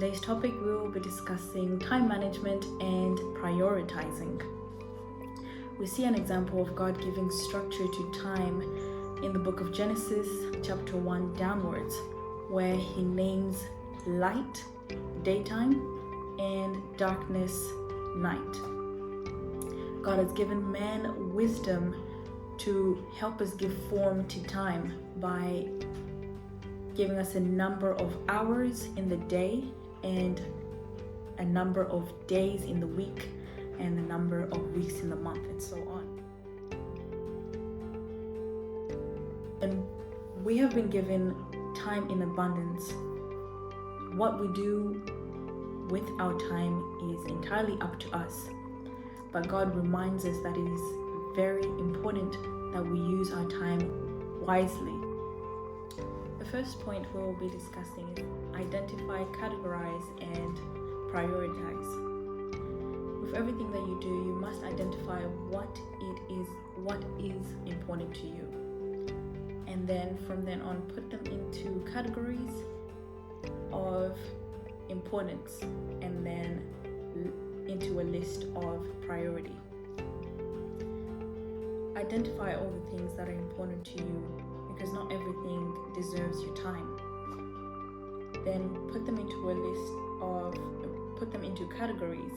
today's topic, we will be discussing time management and prioritizing. We see an example of God giving structure to time in the book of Genesis, chapter 1 downwards, where He names light, daytime, and darkness, night. God has given man wisdom to help us give form to time by giving us a number of hours in the day and a number of days in the week and a number of weeks in the month, and so on. And we have been given time in abundance. What we do with our time is entirely up to us. But God reminds us that it is very important that we use our time wisely. The first point we will be discussing is identify, categorize, and prioritize. With everything that you do, you must identify what is important to you. And then from then on, put them into categories of importance and then into a list of priority. Identify all the things that are important to you, because not everything deserves your time. Then put them into categories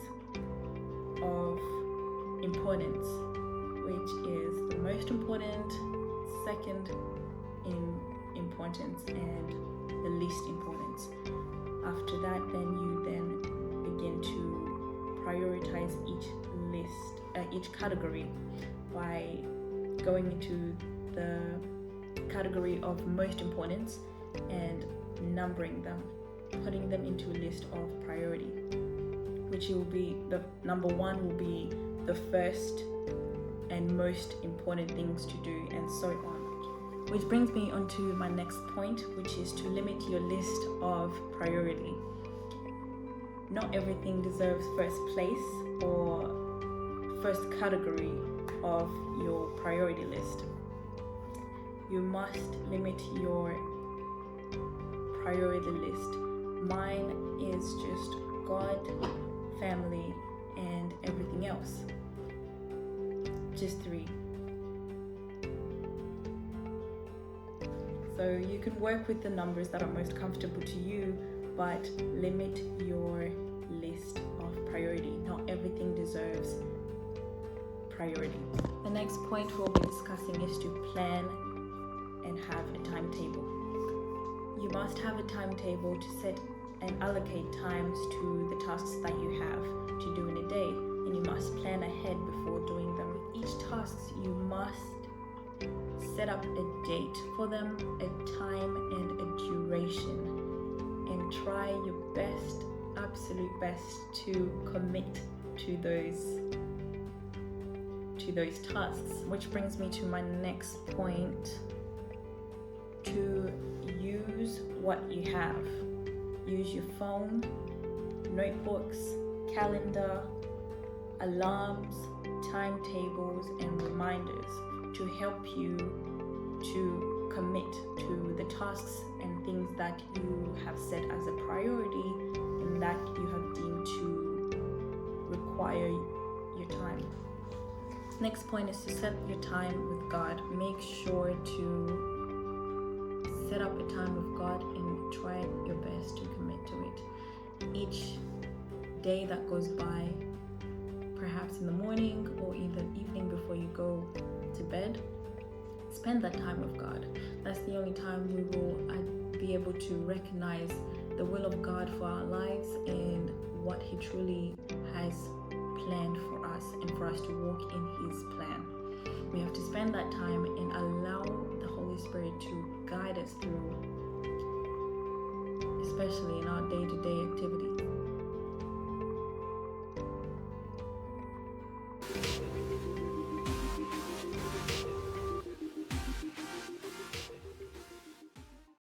of importance, which is the most important, second in importance, and the least importance. After that, then you begin to prioritize each category by going into the category of most importance and numbering them, putting them into a list of priority, which will be the number one will be the first and most important things to do, and so on. Which brings me on to my next point, which is to limit your list of priority. Not everything deserves first place or first category of your priority list. You must limit your priority list. Mine is just God, family, and everything else. Just 3. So you can work with the numbers that are most comfortable to you, but limit your list of priority. Not everything deserves priority. The next point we'll be discussing is to plan and have a timetable. You must have a timetable to set and allocate times to the tasks that you have to do in a day, and you must plan ahead before doing them. With each task, you must set up a date for them, a time and a duration, and try your best, absolute best, to commit to those tasks. Which brings me to my next point: to use what you have. Use your phone, notebooks, calendar, alarms, timetables, and reminders to help you to commit to the tasks and things that you have set as a priority and that you have deemed to require your time. Next point is to set your time with God. Make sure to set up a time with God and try your best to commit to it. Each day that goes by, perhaps in the morning or either evening before you go to bed, spend that time with God. That's the only time we will be able to recognize the will of God for our lives and what He truly has planned for us and for us to walk in His plan. We have to spend that time and allow the Holy Spirit to guide us through, especially in our day-to-day activities.